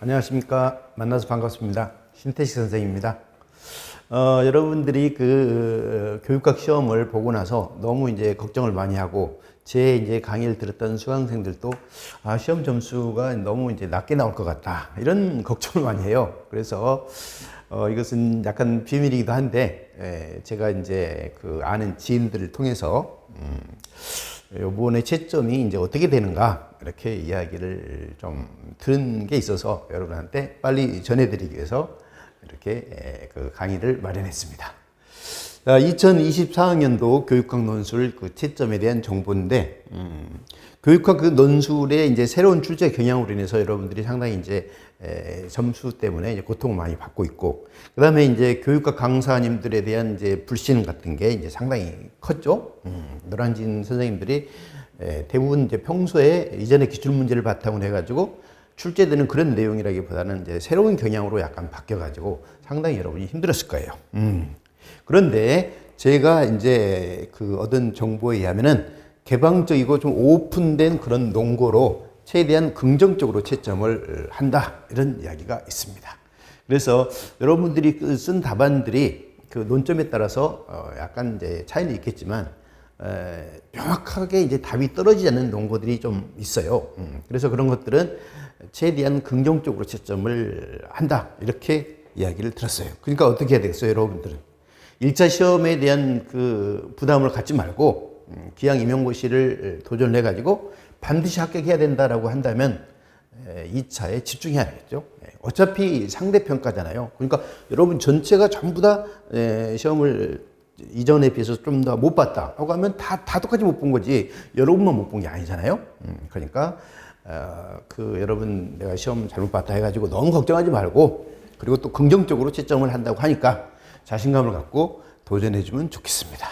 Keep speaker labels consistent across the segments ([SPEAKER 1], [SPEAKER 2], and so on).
[SPEAKER 1] 안녕하십니까. 만나서 반갑습니다. 신태식 선생입니다. 여러분들이 그 교육학 시험을 보고 나서 너무 이제 걱정을 많이 하고 제 이제 강의를 들었던 수강생들도 시험 점수가 너무 이제 낮게 나올 것 같다. 이런 걱정을 많이 해요. 그래서 이것은 약간 비밀이기도 한데 제가 이제 그 아는 지인들을 통해서 이번에 채점이 이제 어떻게 되는가 이렇게 이야기를 좀 들은 게 있어서 여러분한테 빨리 전해드리기 위해서 이렇게 그 강의를 마련했습니다. 2024학년도 교육학 논술 그 채점에 대한 정보인데, 교육학 그 논술의 이제 새로운 출제 경향으로 인해서 여러분들이 상당히 이제 점수 때문에 이제 고통을 많이 받고 있고, 그 다음에 이제 교육학 강사님들에 대한 이제 불신 같은 게 이제 상당히 컸죠. 노란진 선생님들이 대부분 이제 평소에 이전의 기출 문제를 바탕으로 해가지고 출제되는 그런 내용이라기보다는 이제 새로운 경향으로 약간 바뀌어가지고 상당히 여러분이 힘들었을 거예요. 그런데 제가 이제 그 얻은 정보에 의하면은 개방적이고 좀 오픈된 그런 논거로 최대한 긍정적으로 채점을 한다. 이런 이야기가 있습니다. 그래서 여러분들이 쓴 답안들이 그 논점에 따라서 약간 이제 차이는 있겠지만 명확하게 이제 답이 떨어지지 않는 논거들이 좀 있어요. 그래서 그런 것들은 최대한 긍정적으로 채점을 한다. 이렇게 이야기를 들었어요. 그러니까 어떻게 해야 되겠어요, 여러분들은? 1차 시험에 대한 그 부담을 갖지 말고 기왕 임용고시를 도전을 해가지고 반드시 합격해야 된다라고 한다면 2차에 집중해야 되겠죠. 어차피 상대평가잖아요. 그러니까 여러분 전체가 전부 다 시험을 이전에 비해서 좀 더 못 봤다 하고 하면 다 똑같이 못 본 거지 여러분만 못 본 게 아니잖아요. 그러니까 여러분 내가 시험 잘못 봤다 해가지고 너무 걱정하지 말고, 그리고 또 긍정적으로 채점을 한다고 하니까 자신감을 갖고 도전해주면 좋겠습니다.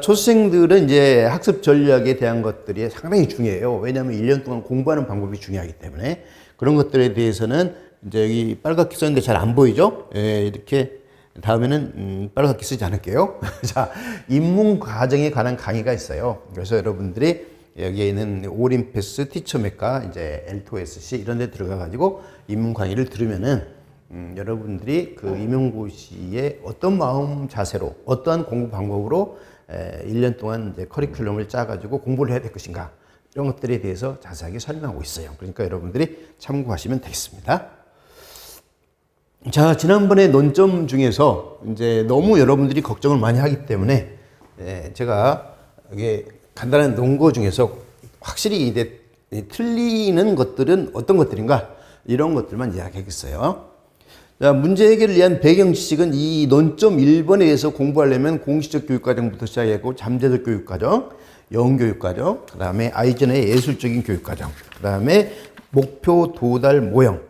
[SPEAKER 1] 초수생들은 이제 학습 전략에 대한 것들이 상당히 중요해요. 왜냐하면 1년 동안 공부하는 방법이 중요하기 때문에 그런 것들에 대해서는 이제 여기 빨갛게 썼는데 잘 안 보이죠? 이렇게 다음에는 빨갛게 쓰지 않을게요. 자, 입문 과정에 관한 강의가 있어요. 그래서 여러분들이 여기에 있는 오림패스, 티처맥과 이제 L2SC 이런 데 들어가 가지고 입문 강의를 들으면은 여러분들이 그 임용고시에 어떤 마음 자세로 어떠한 공부 방법으로 1년 동안 이제 커리큘럼을 짜 가지고 공부를 해야 될 것인가, 이런 것들에 대해서 자세하게 설명하고 있어요. 그러니까 여러분들이 참고하시면 되겠습니다. 자, 지난번에 논점 중에서 이제 너무 여러분들이 걱정을 많이 하기 때문에 제가 이게 간단한 논거 중에서 확실히 이제 틀리는 것들은 어떤 것들인가, 이런 것들만 이야기하겠어요. 자, 문제 해결을 위한 배경 지식은 이 논점 1번에 대해서 공부하려면 공식적 교육과정부터 시작하고 잠재적 교육과정, 영교육과정, 그 다음에 아이전의 예술적인 교육과정, 그 다음에 목표 도달 모형,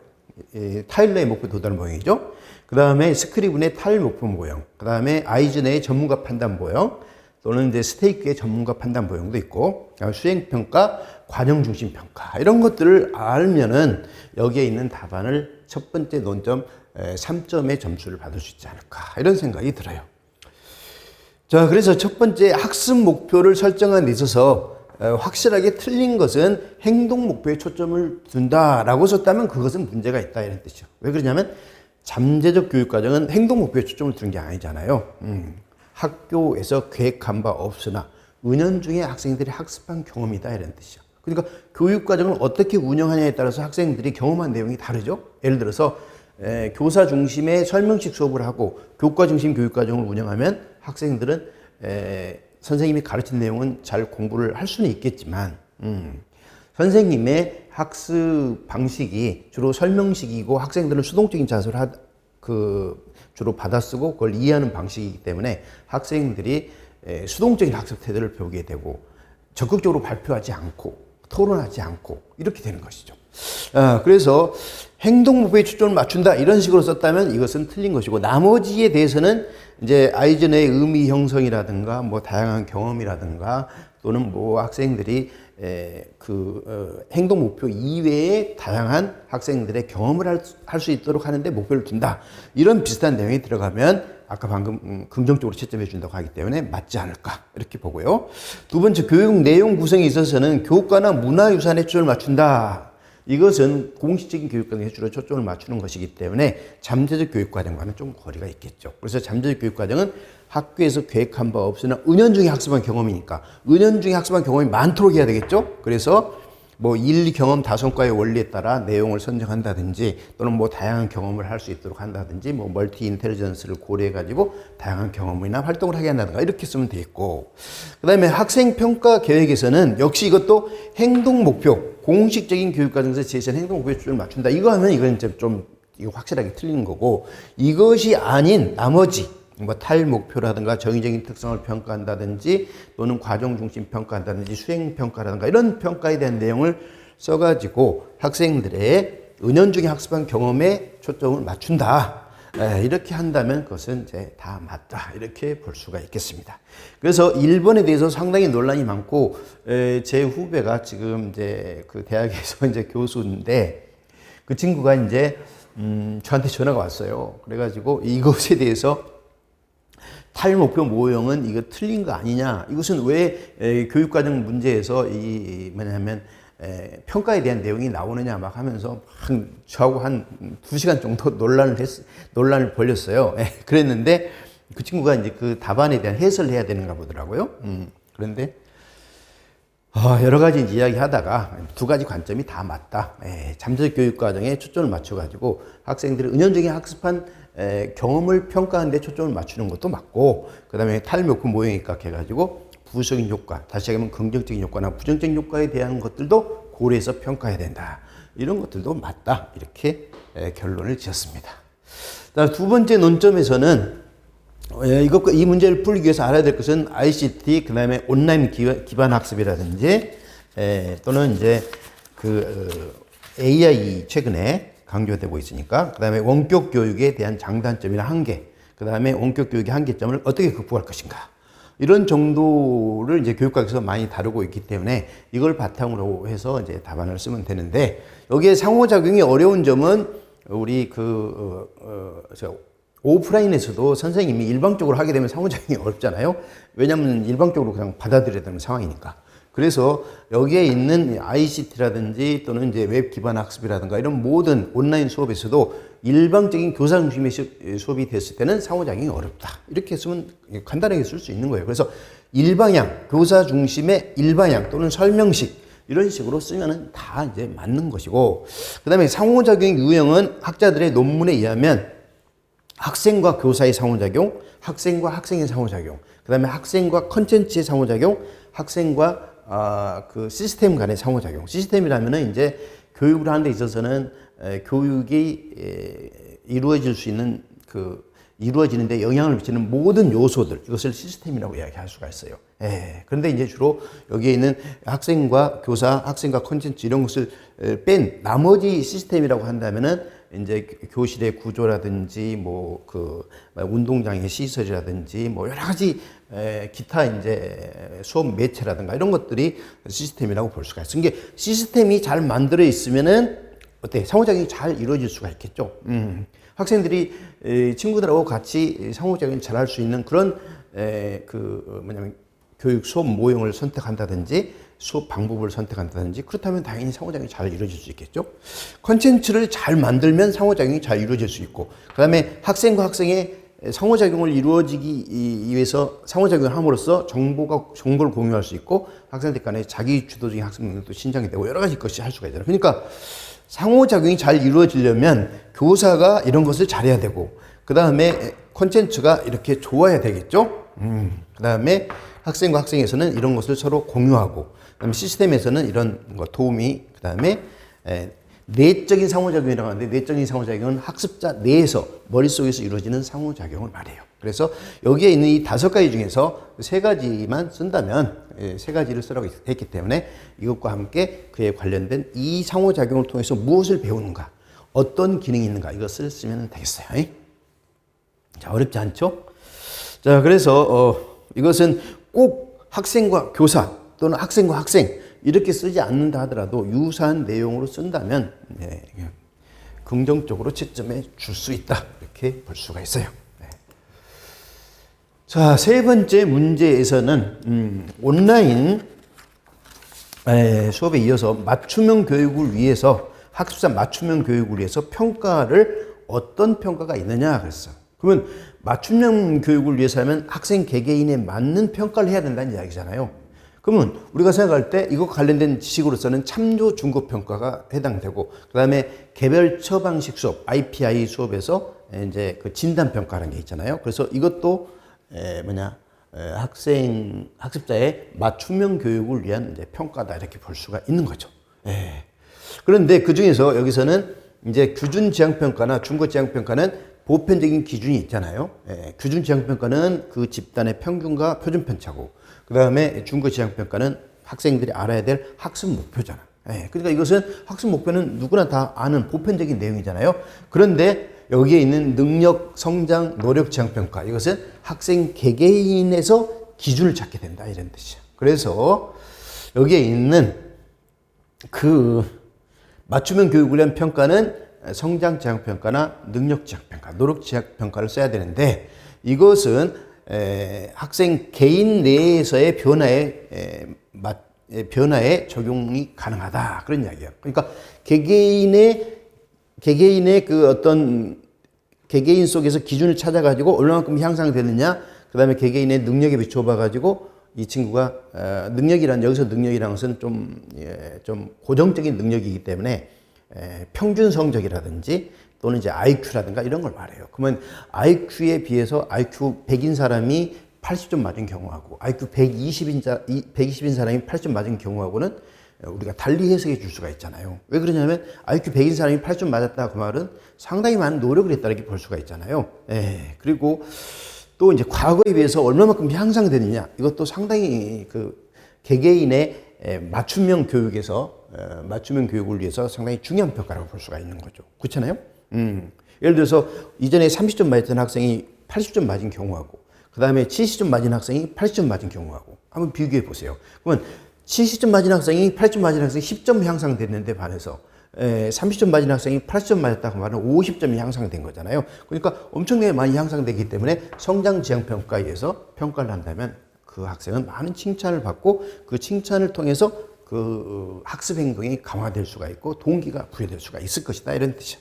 [SPEAKER 1] 타일러의 목표 도달 모형이죠. 그 다음에 스크리븐의 탈 목표 모형, 그 다음에 아이전의 전문가 판단 모형, 또는 이제 스테이크의 전문가 판단 모형도 있고, 수행평가, 과정 중심 평가, 이런 것들을 알면은 여기에 있는 답안을 첫 번째 논점 3점의 점수를 받을 수 있지 않을까, 이런 생각이 들어요. 자, 그래서 첫 번째 학습 목표를 설정한 데 있어서 확실하게 틀린 것은 행동 목표에 초점을 둔다라고 썼다면 그것은 문제가 있다, 이런 뜻이죠. 왜 그러냐면 잠재적 교육과정은 행동 목표에 초점을 두는 게 아니잖아요. 학교에서 계획한 바 없으나 은연중에 학생들이 학습한 경험이다, 이런 뜻이죠. 그러니까 교육과정을 어떻게 운영하냐에 따라서 학생들이 경험한 내용이 다르죠. 예를 들어서 교사 중심의 설명식 수업을 하고 교과 중심 교육과정을 운영하면 학생들은 선생님이 가르친 내용은 잘 공부를 할 수는 있겠지만 선생님의 학습 방식이 주로 설명식이고 학생들은 수동적인 자세로 주로 받아쓰고 그걸 이해하는 방식이기 때문에 학생들이 수동적인 학습 태도를 배우게 되고 적극적으로 발표하지 않고 토론하지 않고 이렇게 되는 것이죠. 그래서 행동 목표에 초점을 맞춘다, 이런 식으로 썼다면 이것은 틀린 것이고, 나머지에 대해서는 이제 아이전의 의미 형성이라든가 뭐 다양한 경험이라든가 또는 뭐 학생들이 행동 목표 이외에 다양한 학생들의 경험을 할 수 있도록 하는데 목표를 둔다, 이런 비슷한 내용이 들어가면 아까 방금 긍정적으로 채점해 준다고 하기 때문에 맞지 않을까, 이렇게 보고요. 두 번째, 교육 내용 구성에 있어서는 교과나 문화유산에 초점을 맞춘다. 이것은 공식적인 교육과정에 주로 초점을 맞추는 것이기 때문에 잠재적 교육과정과는 좀 거리가 있겠죠. 그래서 잠재적 교육과정은 학교에서 계획한 바 없으나 은연중에 학습한 경험이니까 은연중에 학습한 경험이 많도록 해야 되겠죠. 그래서 뭐 일, 경험, 다성과의 원리에 따라 내용을 선정한다든지 또는 뭐 다양한 경험을 할 수 있도록 한다든지 뭐 멀티 인텔리전스를 고려해 가지고 다양한 경험이나 활동을 하게 한다든가 이렇게 쓰면 되겠고, 그다음에 학생 평가 계획에서는 역시 이것도 행동 목표, 공식적인 교육과정에서 제시한 행동 목표에 초점을 맞춘다. 이거 하면 이건 이제 좀 이거 확실하게 틀리는 거고, 이것이 아닌 나머지 뭐 탈목표라든가 정의적인 특성을 평가한다든지 또는 과정 중심 평가한다든지 수행 평가라든가 이런 평가에 대한 내용을 써가지고 학생들의 은연중에 학습한 경험에 초점을 맞춘다. 이렇게 한다면 그것은 이제 다 맞다. 이렇게 볼 수가 있겠습니다. 그래서 1번에 대해서 상당히 논란이 많고, 제 후배가 지금 이제 그 대학에서 이제 교수인데 그 친구가 이제 저한테 전화가 왔어요. 그래가지고 이것에 대해서 탈목표 모형은 이거 틀린 거 아니냐? 이것은 왜 교육과정 문제에서 뭐냐면 평가에 대한 내용이 나오느냐 막 하면서 막 저하고 한 2시간 정도 논란을 벌였어요. 그랬는데 그 친구가 이제 그 답안에 대한 해설을 해야 되는가 보더라고요. 그런데 여러 가지 이야기 하다가 두 가지 관점이 다 맞다. 잠재적 교육과정에 초점을 맞춰가지고 학생들이 은연중에 학습한 경험을 평가하는 데 초점을 맞추는 것도 맞고, 그 다음에 탈목표 모형에 입각해가지고 부수적인 효과, 다시 얘기하면 긍정적인 효과나 부정적인 효과에 대한 것들도 고려해서 평가해야 된다. 이런 것들도 맞다. 이렇게 결론을 지었습니다. 두 번째 논점에서는 이 문제를 풀기 위해서 알아야 될 것은 ICT, 그 다음에 온라인 기반 학습이라든지 또는 이제 AI 최근에 강조되고 있으니까, 그 다음에 원격 교육에 대한 장단점이나 한계, 그 다음에 원격 교육의 한계점을 어떻게 극복할 것인가, 이런 정도를 이제 교육학에서 많이 다루고 있기 때문에 이걸 바탕으로 해서 이제 답안을 쓰면 되는데, 여기에 상호작용이 어려운 점은 우리 오프라인에서도 선생님이 일방적으로 하게 되면 상호작용이 어렵잖아요. 왜냐하면 일방적으로 그냥 받아들여야 되는 상황이니까. 그래서 여기에 있는 ICT라든지 또는 이제 웹 기반 학습이라든가 이런 모든 온라인 수업에서도 일방적인 교사 중심의 수업이 됐을 때는 상호작용이 어렵다. 이렇게 쓰면 간단하게 쓸 수 있는 거예요. 그래서 일방향, 교사 중심의 일방향 또는 설명식 이런 식으로 쓰면은 다 이제 맞는 것이고, 그 다음에 상호작용 유형은 학자들의 논문에 의하면 학생과 교사의 상호작용, 학생과 학생의 상호작용, 그 다음에 학생과 컨텐츠의 상호작용, 학생과 그 시스템 간의 상호작용. 시스템이라면은 이제 교육을 하는 데 있어서는 교육이 이루어질 수 있는 이루어지는데 영향을 미치는 모든 요소들, 이것을 시스템이라고 이야기할 수가 있어요. 그런데 이제 주로 여기에 있는 학생과 교사, 학생과 컨텐츠 이런 것을 뺀 나머지 시스템이라고 한다면은 이제 교실의 구조라든지 뭐 운동장의 시설이라든지 뭐 여러 가지 기타 이제 수업 매체라든가 이런 것들이 시스템이라고 볼 수가 있어요. 이게 시스템이 잘 만들어 있으면은 상호작용이 잘 이루어질 수가 있겠죠. 학생들이 친구들하고 같이 상호작용을 잘 할 수 있는 그런 교육 수업 모형을 선택한다든지 수업 방법을 선택한다든지, 그렇다면 당연히 상호작용이 잘 이루어질 수 있겠죠. 컨텐츠를 잘 만들면 상호작용이 잘 이루어질 수 있고, 그 다음에 학생과 학생의 상호작용을 이루어지기 위해서 상호작용을 함으로써 정보를 공유할 수 있고, 학생들 간에 자기 주도적인 학습 능력도 신장이 되고 여러 가지 것이 할 수가 있잖아요. 그러니까 상호작용이 잘 이루어지려면 교사가 이런 것을 잘해야 되고, 그 다음에 콘텐츠가 이렇게 좋아야 되겠죠. 그 다음에 학생과 학생에서는 이런 것을 서로 공유하고, 그 다음에 시스템에서는 이런 도움이, 그 다음에 내적인 상호작용이라고 하는데, 내적인 상호작용은 학습자 내에서 머릿속에서 이루어지는 상호작용을 말해요. 그래서 여기에 있는 이 5가지 중에서 3가지만 쓴다면 3가지를 쓰라고 했기 때문에 이것과 함께 그에 관련된 이 상호작용을 통해서 무엇을 배우는가, 어떤 기능이 있는가, 이것을 쓰면 되겠어요. 자, 어렵지 않죠? 자, 그래서 이것은 꼭 학생과 교사 또는 학생과 학생 이렇게 쓰지 않는다 하더라도 유사한 내용으로 쓴다면 긍정적으로 채점해 줄 수 있다, 이렇게 볼 수가 있어요. 자, 3번째 문제에서는 온라인 수업에 이어서 맞춤형 교육을 위해서 학습자 맞춤형 교육을 위해서 평가를 어떤 평가가 있느냐 그랬어. 그러면 맞춤형 교육을 위해서 하면 학생 개개인에 맞는 평가를 해야 된다는 이야기잖아요. 그러면 우리가 생각할 때 이거 관련된 지식으로서는 참조 중급 평가가 해당되고, 그 다음에 개별 처방식 수업, IPI 수업에서 이제 그 진단 평가라는 게 있잖아요. 그래서 이것도 학습자의 맞춤형 교육을 위한 이제 평가다 이렇게 볼 수가 있는 거죠. 그런데 그 중에서 여기서는 이제 규준 지향 평가나 중거 지향 평가는 보편적인 기준이 있잖아요. 규준 지향 평가는 그 집단의 평균과 표준 편차고, 그 다음에 중거 지향 평가는 학생들이 알아야 될 학습 목표잖아. 그러니까 이것은 학습 목표는 누구나 다 아는 보편적인 내용이잖아요. 그런데 여기에 있는 능력, 성장, 노력 지향 평가, 이것은 학생 개개인에서 기준을 찾게 된다 이런 뜻이야. 그래서 여기에 있는 그 맞춤형 교육을 위한 평가는 성장 지향 평가나 능력 지향 평가, 노력 지향 평가를 써야 되는데, 이것은 학생 개인 내에서의 변화에 적용이 가능하다 그런 이야기예요. 그러니까 개개인의 그 어떤 개개인 속에서 기준을 찾아가지고 얼마만큼 향상되느냐, 그 다음에 개개인의 능력에 비추어 봐가지고 이 친구가 여기서 능력이라는 것은 좀 고정적인 능력이기 때문에 평균 성적이라든지 또는 이제 IQ라든가 이런 걸 말해요. 그러면 IQ에 비해서 IQ 100인 사람이 80점 맞은 경우하고 IQ 120인 사람이 80점 맞은 경우하고는 우리가 달리 해석해 줄 수가 있잖아요. 왜 그러냐면 IQ 100인 사람이 80점 맞았다 그 말은 상당히 많은 노력을 했다 이렇게 볼 수가 있잖아요. 그리고 또 이제 과거에 비해서 얼마만큼 향상되느냐, 이것도 상당히 그 개개인의 맞춤형 교육을 위해서 상당히 중요한 평가라고 볼 수가 있는 거죠. 그렇잖아요? 예를 들어서 이전에 30점 맞았던 학생이 80점 맞은 경우하고, 그 다음에 70점 맞은 학생이 80점 맞은 경우하고 한번 비교해 보세요. 그러면 70점 맞은 학생이 80점 맞은 학생이 10점 향상됐는데 반해서 30점 맞은 학생이 80점 맞았다고 말하면 50점이 향상된 거잖아요. 그러니까 엄청나게 많이 향상되기 때문에 성장 지향 평가에 의해서 평가를 한다면 그 학생은 많은 칭찬을 받고, 그 칭찬을 통해서 그 학습 행동이 강화될 수가 있고 동기가 부여될 수가 있을 것이다 이런 뜻이죠.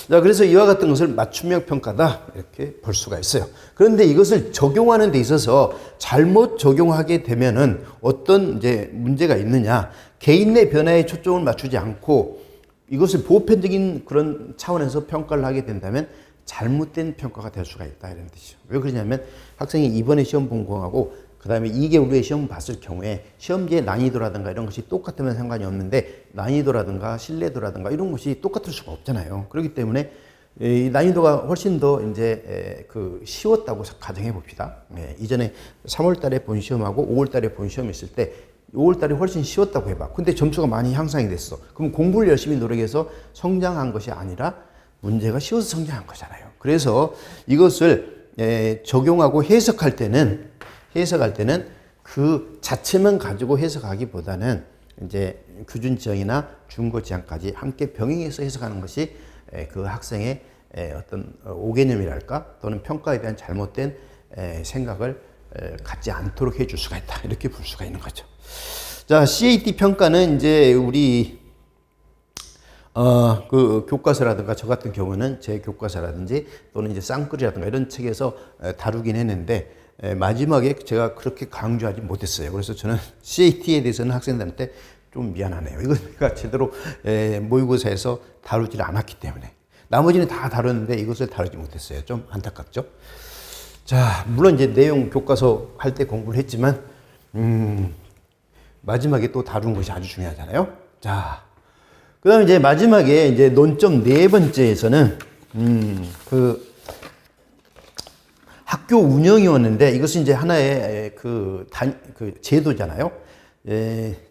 [SPEAKER 1] 자, 그래서 이와 같은 것을 맞춤형 평가다 이렇게 볼 수가 있어요. 그런데 이것을 적용하는 데 있어서 잘못 적용하게 되면은 어떤 이제 문제가 있느냐, 개인 내 변화에 초점을 맞추지 않고 이것을 보편적인 그런 차원에서 평가를 하게 된다면 잘못된 평가가 될 수가 있다 이런 뜻이죠. 왜 그러냐면 학생이 이번에 시험 본 거하고 그 다음에 2개월 후에 시험 봤을 경우에 시험지의 난이도라든가 이런 것이 똑같으면 상관이 없는데, 난이도라든가 신뢰도라든가 이런 것이 똑같을 수가 없잖아요. 그렇기 때문에 이 난이도가 훨씬 더 이제 그 쉬웠다고 가정해 봅시다. 이전에 3월 달에 본 시험하고 5월 달에 본 시험이 있을 때 5월 달에 훨씬 쉬웠다고 해봐. 근데 점수가 많이 향상이 됐어. 그럼 공부를 열심히 노력해서 성장한 것이 아니라 문제가 쉬워서 성장한 거잖아요. 그래서 이것을 적용하고 해석할 때는 그 자체만 가지고 해석하기보다는 이제 규준 지향이나 중거 지향까지 함께 병행해서 해석하는 것이 그 학생의 어떤 오개념이랄까 또는 평가에 대한 잘못된 생각을 갖지 않도록 해줄 수가 있다 이렇게 볼 수가 있는 거죠. 자, CAT 평가는 이제 우리 그 교과서라든가 저 같은 경우는 제 교과서라든지 또는 이제 쌍끌이라든가 이런 책에서 다루긴 했는데 마지막에 제가 그렇게 강조하지 못했어요. 그래서 저는 CAT에 대해서는 학생들한테 좀 미안하네요. 이거 제가 제대로 모의고사에서 다루질 않았기 때문에. 나머지는 다 다뤘는데 이것을 다루지 못했어요. 좀 안타깝죠. 자, 물론 이제 내용 교과서 할 때 공부를 했지만 마지막에 또 다룬 것이 아주 중요하잖아요. 자, 그 다음에 이제 마지막에 이제 논점 네 번째에서는 그 학교 운영이었는데, 이것은 이제 하나의 그 제도잖아요.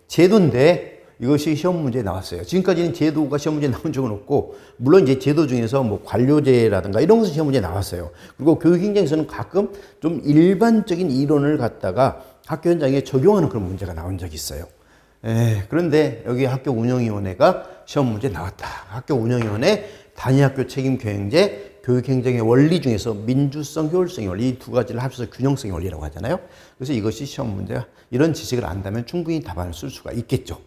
[SPEAKER 1] 제도인데 이것이 시험 문제에 나왔어요. 지금까지는 제도가 시험 문제에 나온 적은 없고, 물론 이제 제도 중에서 뭐 관료제라든가 이런 것은 시험 문제에 나왔어요. 그리고 교육 현장에서는 가끔 좀 일반적인 이론을 갖다가 학교 현장에 적용하는 그런 문제가 나온 적이 있어요. 그런데 여기 학교 운영위원회가 시험 문제에 나왔다. 학교 운영위원회, 단위학교 책임 경영제, 교육행정의 원리 중에서 민주성, 효율성의 원리, 이 두 가지를 합쳐서 균형성의 원리라고 하잖아요. 그래서 이것이 시험 문제가, 이런 지식을 안다면 충분히 답안을 쓸 수가 있겠죠.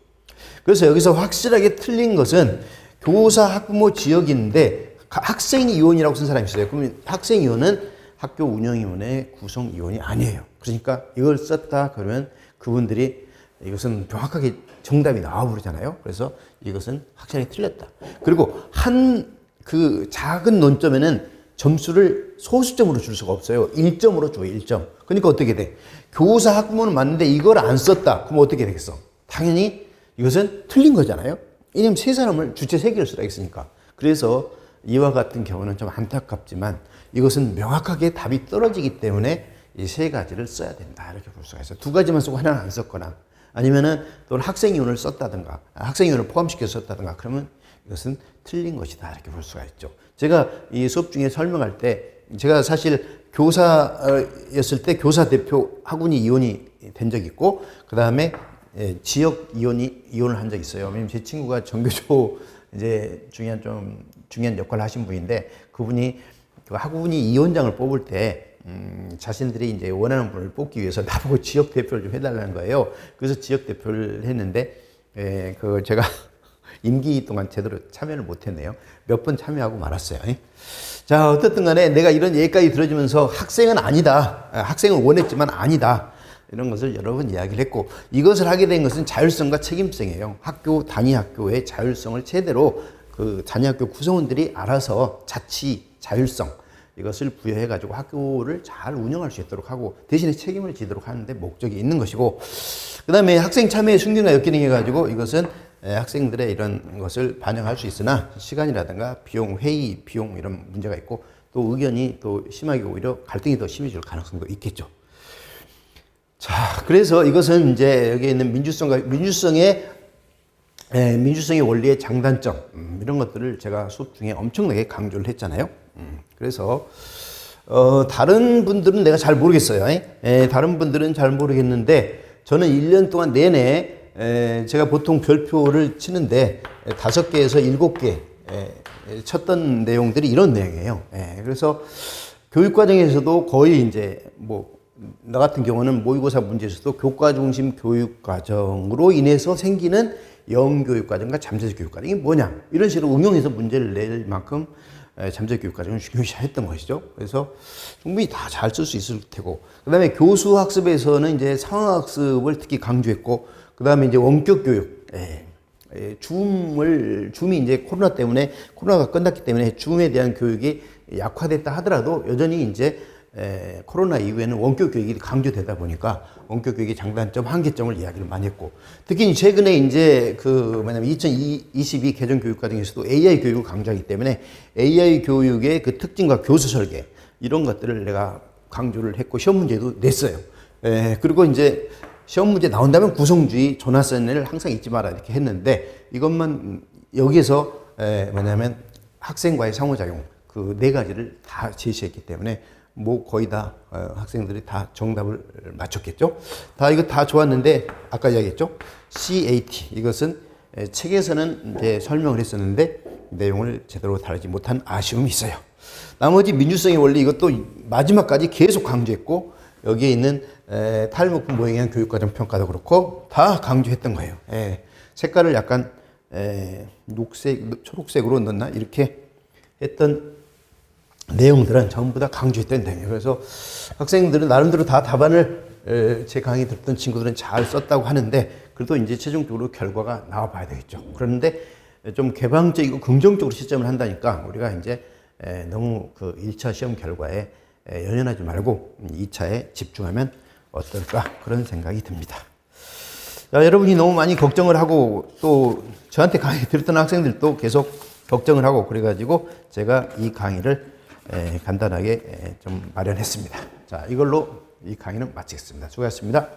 [SPEAKER 1] 그래서 여기서 확실하게 틀린 것은 교사 학부모 지역인데 학생위원이라고 쓴 사람이 있어요. 그러면 학생위원은 학교 운영위원회 구성위원이 아니에요. 그러니까 이걸 썼다 그러면 그분들이 이것은 명확하게 정답이 나와버리잖아요. 그래서 이것은 확실히 틀렸다. 그리고 그 작은 논점에는 점수를 소수점으로 줄 수가 없어요. 1점으로 줘요, 1점. 그러니까 어떻게 돼? 교사 학부모는 맞는데 이걸 안 썼다. 그럼 어떻게 되겠어? 당연히 이것은 틀린 거잖아요. 왜냐면 세 사람을 주체 세 개를 쓰라 했으니까. 그래서 이와 같은 경우는 좀 안타깝지만 이것은 명확하게 답이 떨어지기 때문에 이 세 가지를 써야 된다. 이렇게 볼 수가 있어요. 두 가지만 쓰고 하나는 안 썼거나 아니면은 또는 학생위원을 썼다든가 학생위원을 포함시켜서 썼다든가 그러면 이것은 틀린 것이다. 이렇게 볼 수가 있죠. 제가 이 수업 중에 설명할 때 제가 사실 교사였을 때 교사 대표 학우니 이원이 된 적이 있고 그 다음에 지역 이원을 한 적이 있어요. 왜냐면 제 친구가 전교조 이제 중요한 역할을 하신 분인데 그분이 그 학우니 이원장을 뽑을 때 자신들이 이제 원하는 분을 뽑기 위해서 나보고 지역 대표를 좀 해달라는 거예요. 그래서 지역 대표를 했는데 그 제가 임기 동안 제대로 참여를 못했네요. 몇 번 참여하고 말았어요. 자, 어떻든 간에 내가 이런 얘기까지 들어주면서 학생은 아니다. 학생을 원했지만 아니다. 이런 것을 여러 번 이야기를 했고 이것을 하게 된 것은 자율성과 책임성이에요. 단위 학교의 자율성을 제대로 그 단위 학교 구성원들이 알아서 자율성 이것을 부여해가지고 학교를 잘 운영할 수 있도록 하고 대신에 책임을 지도록 하는데 목적이 있는 것이고 그 다음에 학생 참여의 순기능과 역기능 해가지고 이것은 학생들의 이런 것을 반영할 수 있으나 시간이라든가 비용, 회의 비용 이런 문제가 있고 또 의견이 또 심하게 오히려 갈등이 더 심해질 가능성도 있겠죠. 자, 그래서 이것은 이제 여기 있는 민주성의 원리의 장단점 이런 것들을 제가 수업 중에 엄청나게 강조를 했잖아요. 그래서 다른 분들은 내가 잘 모르겠어요. 다른 분들은 잘 모르겠는데 저는 1년 동안 내내 제가 보통 별표를 치는데 5개에서 7개 쳤던 내용들이 이런 내용이에요. 그래서 교육과정에서도 거의 이제 나 같은 경우는 모의고사 문제에서도 교과 중심 교육과정으로 인해서 생기는 영교육과정과 잠재적 교육과정이 뭐냐 이런 식으로 응용해서 문제를 낼 만큼 잠재적 교육과정을 중요시했던 것이죠. 그래서 충분히 다 잘 쓸 수 있을 테고 그 다음에 교수학습에서는 이제 상황학습을 특히 강조했고 그 다음에 이제 원격 교육 줌이 이제 코로나가 끝났기 때문에 줌에 대한 교육이 약화됐다 하더라도 여전히 이제 코로나 이후에는 원격 교육이 강조되다 보니까 원격 교육의 장단점, 한계점을 이야기를 많이 했고 특히 최근에 이제 2022 개정 교육과정에서도 AI 교육을 강조하기 때문에 AI 교육의 그 특징과 교수 설계 이런 것들을 내가 강조를 했고 시험 문제도 냈어요. 그리고 이제 시험 문제 나온다면 구성주의, 조나선을 항상 잊지 마라 이렇게 했는데 이것만 여기에서 뭐냐면 학생과의 상호작용 그 4가지를 다 제시했기 때문에 거의 다 학생들이 다 정답을 맞췄겠죠. 이거 다 좋았는데 아까 이야기했죠. CAT 이것은 책에서는 이제 설명을 했었는데 내용을 제대로 다루지 못한 아쉬움이 있어요. 나머지 민주성의 원리 이것도 마지막까지 계속 강조했고 여기에 있는 탈목분 모형형 교육과정 평가도 그렇고 다 강조했던 거예요. 색깔을 약간 초록색으로 넣나 이렇게 했던 내용들은 전부 다 강조했던 내용이에요. 그래서 학생들은 나름대로 다 답안을 제 강의 듣던 친구들은 잘 썼다고 하는데 그래도 이제 최종적으로 결과가 나와 봐야 되겠죠. 그런데 좀 개방적이고 긍정적으로 시점을 한다니까 우리가 이제 너무 그 1차 시험 결과에 연연하지 말고 2차에 집중하면 어떨까 그런 생각이 듭니다. 자, 여러분이 너무 많이 걱정을 하고 또 저한테 강의 들었던 학생들도 계속 걱정을 하고 그래가지고 제가 이 강의를 간단하게 좀 마련했습니다. 자, 이걸로 이 강의는 마치겠습니다. 수고하셨습니다.